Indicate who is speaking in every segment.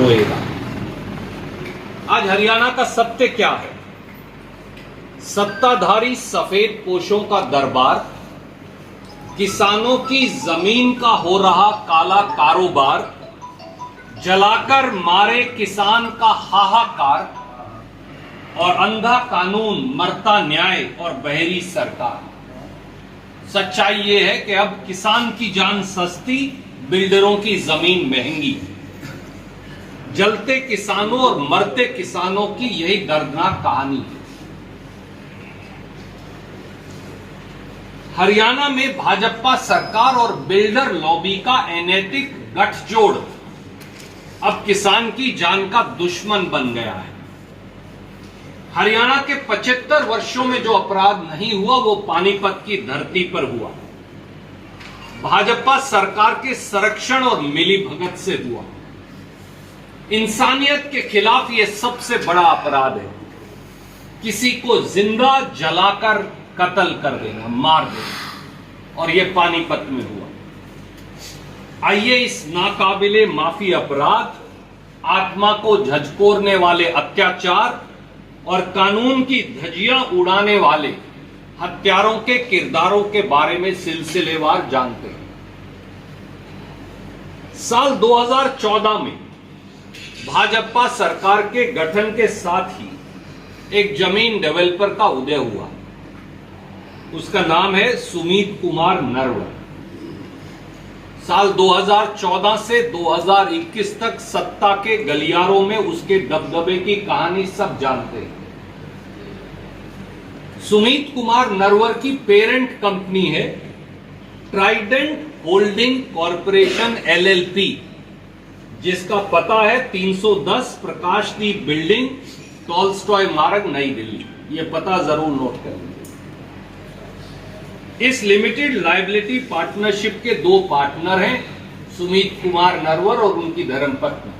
Speaker 1: रोएगा। आज हरियाणा का सत्य क्या है? सत्ताधारी सफेद पोशों का दरबार, किसानों की जमीन का हो रहा काला कारोबार, जलाकर मारे किसान का हाहाकार, और अंधा कानून, मरता न्याय और बहरी सरकार। सच्चाई यह है कि अब किसान की जान सस्ती, बिल्डरों की जमीन महंगी। जलते किसानों और मरते किसानों की यही दर्दनाक कहानी है। हरियाणा में भाजपा सरकार और बिल्डर लॉबी का अनैतिक गठजोड़ अब किसान की जान का दुश्मन बन गया है। हरियाणा के 75 वर्षों में जो अपराध नहीं हुआ वो पानीपत की धरती पर हुआ। भाजपा सरकार के संरक्षण और मिलीभगत से हुआ। इंसानियत के खिलाफ यह सबसे बड़ा अपराध है, किसी को जिंदा जलाकर कत्ल कर देना, मार देना, और यह पानीपत में हुआ। आइए इस नाकाबिले माफी अपराध, आत्मा को झकझोरने वाले अत्याचार और कानून की धज्जियां उड़ाने वाले हत्यारों के किरदारों के बारे में सिलसिलेवार जानते हैं। साल 2014 में भाजपा सरकार के गठन के साथ ही एक जमीन डेवलपर का उदय हुआ। उसका नाम है सुमित कुमार नरवर। साल 2014 से 2021 तक सत्ता के गलियारों में उसके दबदबे की कहानी सब जानते हैं। सुमित कुमार नरवर की पेरेंट कंपनी है ट्राइडेंट होल्डिंग कॉरपोरेशन LLP, जिसका पता है 310 प्रकाशदीप बिल्डिंग, टॉलस्टॉय मार्ग, नई दिल्ली। यह पता जरूर नोट कर लीजिए। इस लिमिटेड लायबिलिटी पार्टनरशिप के दो पार्टनर हैं, सुमित कुमार नरवर और उनकी धर्मपत्नी।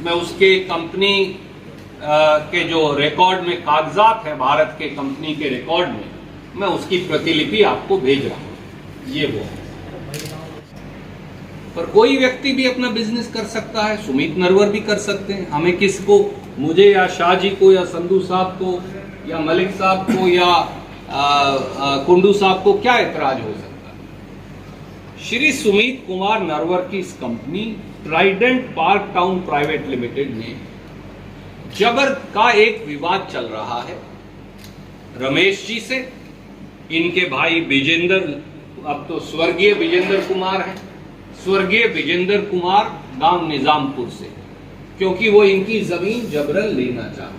Speaker 1: मैं उसके कंपनी के जो रिकॉर्ड में कागजात है, भारत के कंपनी के रिकॉर्ड में, मैं उसकी प्रतिलिपि आपको भेज रहा हूं। ये वो पर कोई व्यक्ति भी अपना बिजनेस कर सकता है, सुमित नरवर भी कर सकते हैं। हमें किसको, मुझे या शाह जी को या संधू साहब को या मलिक साहब को या कुंडू साहब को क्या एतराज हो सकता है? श्री सुमित कुमार नरवर की इस company Trident park town private limited ने जबर का एक विवाद चल रहा है रमेश जी से, इनके भाई विजेंद्र, अब तो स्वर्गीय विजेंद्र कुमार हैं, स्वर्गीय विजेंद्र कुमार गांव निजामपुर से, क्योंकि वो इनकी जमीन जबरन लेना चाहते,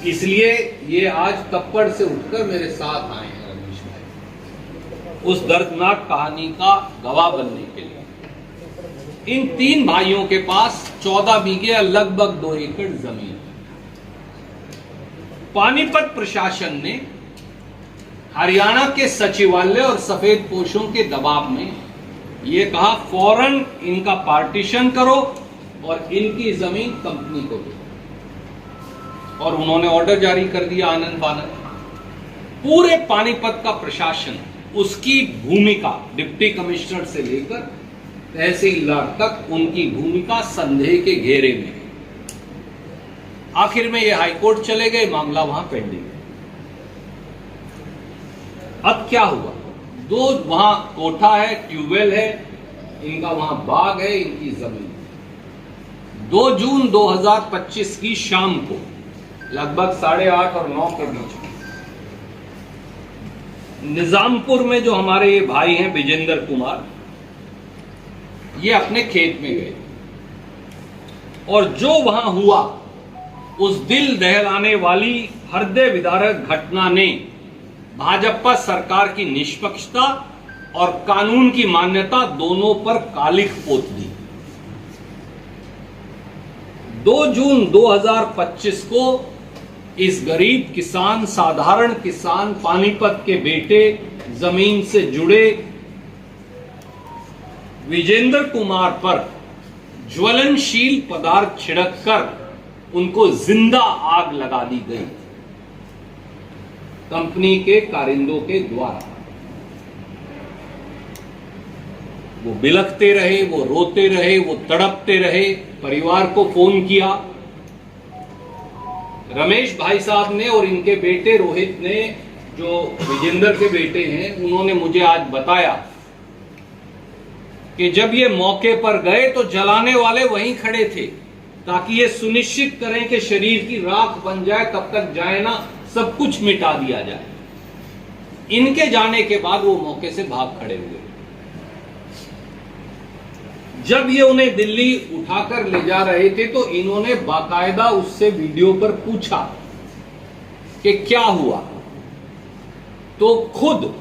Speaker 1: इसलिए ये आज तप्पड़ से उठकर मेरे साथ आए हैं रमेश भाई, उस दर्दनाक कहानी का गवाह बनने के लिए। इन तीन भाइयों के पास 14 बीघे या लगभग 2 एकड़ जमीन है। पानीपत प्रशासन ने हरियाणा के सचिवालय और सफेद पोशों के दबाव में यह कहा फौरन इनका पार्टीशन करो और इनकी जमीन कंपनी को दो, और उन्होंने ऑर्डर जारी कर दिया आनंद बानंद। पूरे पानीपत का प्रशासन, उसकी भूमिका, डिप्टी कमिश्नर से लेकर तहसीलदार तक, उनकी भूमिका संदेह के घेरे में है। आखिर में ये हाईकोर्ट चले गए, मामला वहां पेंडिंग है। अब क्या हुआ? दो वहां कोठा है, ट्यूबवेल है, इनका वहां बाग है, इनकी जमीन। 2 जून 2025 की शाम को लगभग 8:30 और 9 के बीच में निजामपुर में जो हमारे ये भाई हैं विजेंद्र कुमार, ये अपने खेत में गए, और जो वहां हुआ उस दिल दहलाने वाली हृदय विदारक घटना ने भाजपा सरकार की निष्पक्षता और कानून की मान्यता दोनों पर कालिख पोत दी। 2 जून 2025 को इस गरीब किसान, साधारण किसान, पानीपत के बेटे, जमीन से जुड़े विजेंद्र कुमार पर ज्वलनशील पदार्थ छिड़ककर उनको जिंदा आग लगा दी गई कंपनी के कारिंदों के द्वारा। वो बिलखते रहे, वो रोते रहे, वो तड़पते रहे। परिवार को फोन किया। रमेश भाई साहब ने और इनके बेटे रोहित ने, जो विजेंद्र के बेटे हैं, उन्होंने मुझे आज बताया कि जब ये मौके पर गए तो जलाने वाले वहीं खड़े थे, ताकि ये सुनिश्चित करें कि शरीर की राख बन जाए, तब तक जाए ना, सब कुछ मिटा दिया जाए। इनके जाने के बाद वो मौके से भाग खड़े हुए। जब ये उन्हें दिल्ली उठाकर ले जा रहे थे तो इन्होंने बाकायदा उससे वीडियो पर पूछा कि क्या हुआ, तो खुद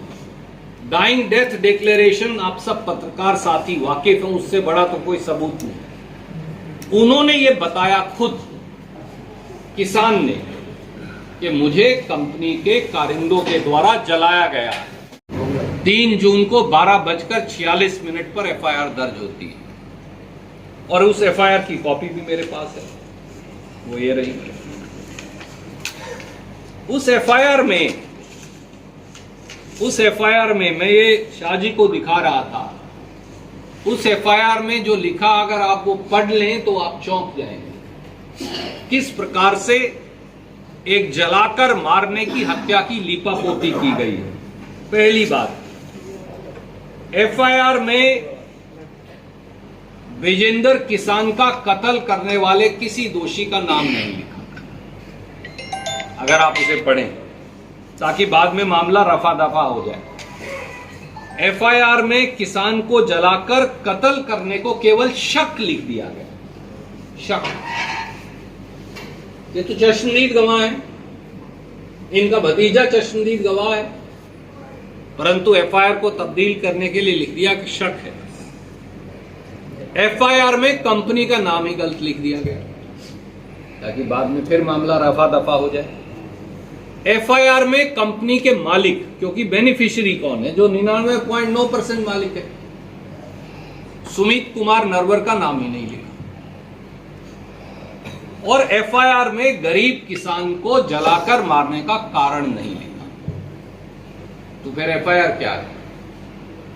Speaker 1: डाइंग डेथ डिक्लेरेशन, आप सब पत्रकार साथी वाकिफ हैं, उससे बड़ा तो कोई सबूत नहीं। उन्होंने ये बताया खुद किसान ने कि मुझे कंपनी के कारिंदों के द्वारा जलाया गया। 3 जून को 12:46 पर एफआईआर दर्ज होती है और उस एफआईआर की कॉपी भी मेरे पास है, वो ये रही। उस एफआईआर में मैं ये शाहजी को दिखा रहा था। उस एफआईआर में जो लिखा, अगर आप वो पढ़ लें तो आप चौंक जाएंगे। किस प्रकार से एक जलाकर मारने की हत्या की लीपापोती की गई है। पहली बात, एफआईआर में विजेंद्र किसान का कत्ल करने वाले किसी दोषी का नाम नहीं लिखा। अगर आप उसे पढ़ें ताकि बाद में मामला रफा दफा हो जाए। एफआईआर में किसान को जलाकर कत्ल करने को केवल शक लिख दिया गया। शक, ये तो चश्मदीद गवाह है, इनका भतीजा चश्मदीद गवाह है, परंतु एफआईआर को तब्दील करने के लिए लिख दिया कि शक है। एफआईआर में कंपनी का नाम ही गलत लिख दिया गया ताकि बाद में फिर मामला रफा दफा हो जाए। एफआईआर में कंपनी के मालिक, क्योंकि बेनिफिशियरी कौन है, जो 99.9% मालिक है, सुमित कुमार नरवर का नाम ही नहीं लिखा। और एफआईआर में गरीब किसान को जलाकर मारने का कारण नहीं लिखा। तो फिर एफआईआर क्या है?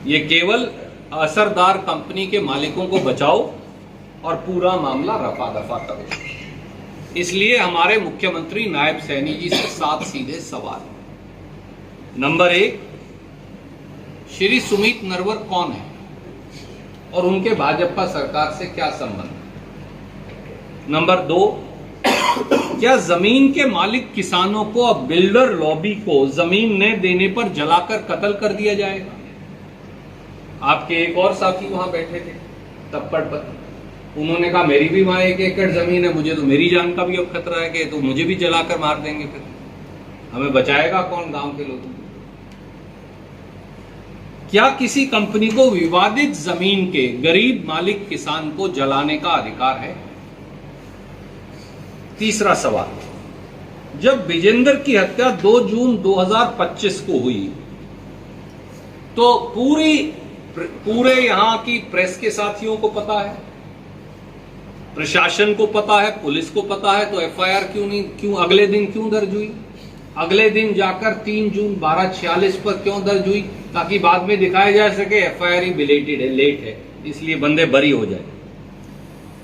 Speaker 1: ये केवल असरदार कंपनी के मालिकों को बचाओ और पूरा मामला रफा दफा करो। इसलिए हमारे मुख्यमंत्री नायब सैनी जी से 7 सीधे सवाल। नंबर 1, श्री सुमित नरवर कौन है और उनके भाजपा सरकार से क्या संबंध? नंबर 2, क्या जमीन के मालिक किसानों को अब बिल्डर लॉबी को जमीन न देने पर जलाकर कत्ल कर दिया जाएगा? आपके एक और साथी वहां बैठे थे तप्पड़ पर, उन्होंने कहा मेरी भी वहां 1 एकड़ जमीन है, मुझे तो मेरी जान का भी अब खतरा है कि तो मुझे भी जलाकर मार देंगे, फिर हमें बचाएगा कौन गांव के लोगों? क्या किसी कंपनी को विवादित जमीन के गरीब मालिक किसान को जलाने का अधिकार है? तीसरा सवाल, जब विजेंद्र की हत्या 2 जून 2025 को हुई तो पूरे यहां की प्रेस के साथियों को पता है, प्रशासन को पता है, पुलिस को पता है, तो एफआईआर क्यों अगले दिन क्यों दर्ज हुई? अगले दिन जाकर 3 जून 12:46 पर क्यों दर्ज हुई? ताकि बाद में दिखाया जा सके एफआईआर ही बिलेटेड है, लेट है, इसलिए बंदे बरी हो जाए।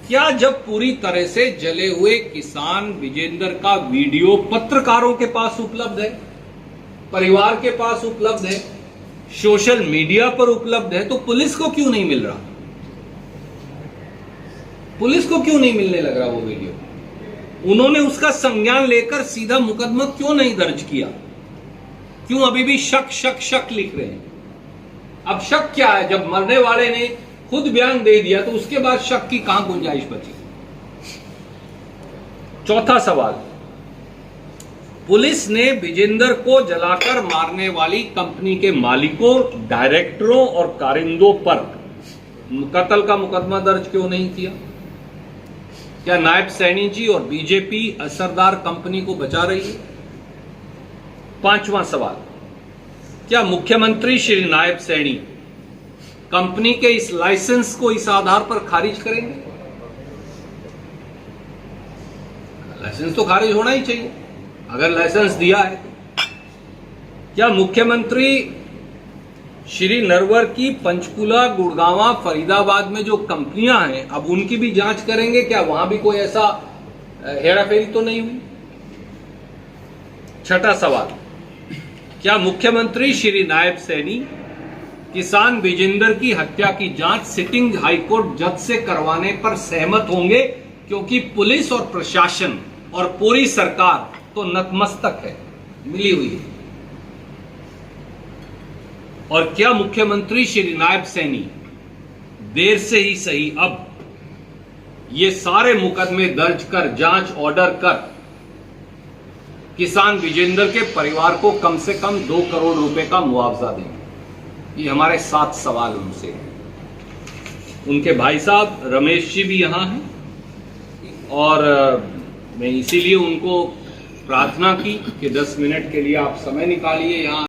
Speaker 1: क्या जब पूरी तरह से जले हुए किसान विजेंद्र का वीडियो पत्रकारों के पास उपलब्ध है, परिवार के पास उपलब्ध है, सोशल मीडिया पर उपलब्ध है, तो पुलिस को क्यों नहीं मिल रहा? पुलिस को क्यों नहीं मिलने लग रहा वो वीडियो? उन्होंने उसका संज्ञान लेकर सीधा मुकदमा क्यों नहीं दर्ज किया? क्यों अभी भी शक शक शक लिख रहे हैं? अब शक क्या है? जब मरने वाले ने खुद बयान दे दिया तो उसके बाद शक की कहां गुंजाइश बची? चौथा सवाल, पुलिस ने विजेंद्र को जलाकर मारने वाली कंपनी के मालिकों, डायरेक्टरों और कारिंदों पर कत्ल का मुकदमा दर्ज क्यों नहीं किया? क्या नायब सैनी जी और बीजेपी असरदार कंपनी को बचा रही है? पांचवां सवाल, क्या मुख्यमंत्री श्री नायब सैनी कंपनी के इस लाइसेंस को इस आधार पर खारिज करेंगे? लाइसेंस तो खारिज होना ही चाहिए अगर लाइसेंस दिया है। क्या मुख्यमंत्री श्री नरवर की पंचकुला, गुड़गांव, फरीदाबाद में जो कंपनियां हैं, अब उनकी भी जांच करेंगे। क्या वहां भी कोई ऐसा हेराफेरी तो नहीं हुई? छठा सवाल, क्या मुख्यमंत्री श्री नायब सैनी किसान विजेंदर की हत्या की जांच सिटिंग हाईकोर्ट जज से करवाने पर सहमत होंगे? क्योंकि पुलिस और प्रशासन और पूरी सरकार तो नतमस्तक है, मिली हुई है। और क्या मुख्यमंत्री श्री नायब सैनी देर से ही सही अब ये सारे मुकदमे दर्ज कर, जांच ऑर्डर कर किसान विजेंदर के परिवार को कम से कम 2 करोड़ रुपए का मुआवजा देंगे? ये हमारे 7 सवाल उनसे हैं। उनके भाई साहब रमेश जी भी यहां हैं और मैं इसीलिए उनको प्रार्थना की कि 10 मिनट के लिए आप समय निकालिए यहां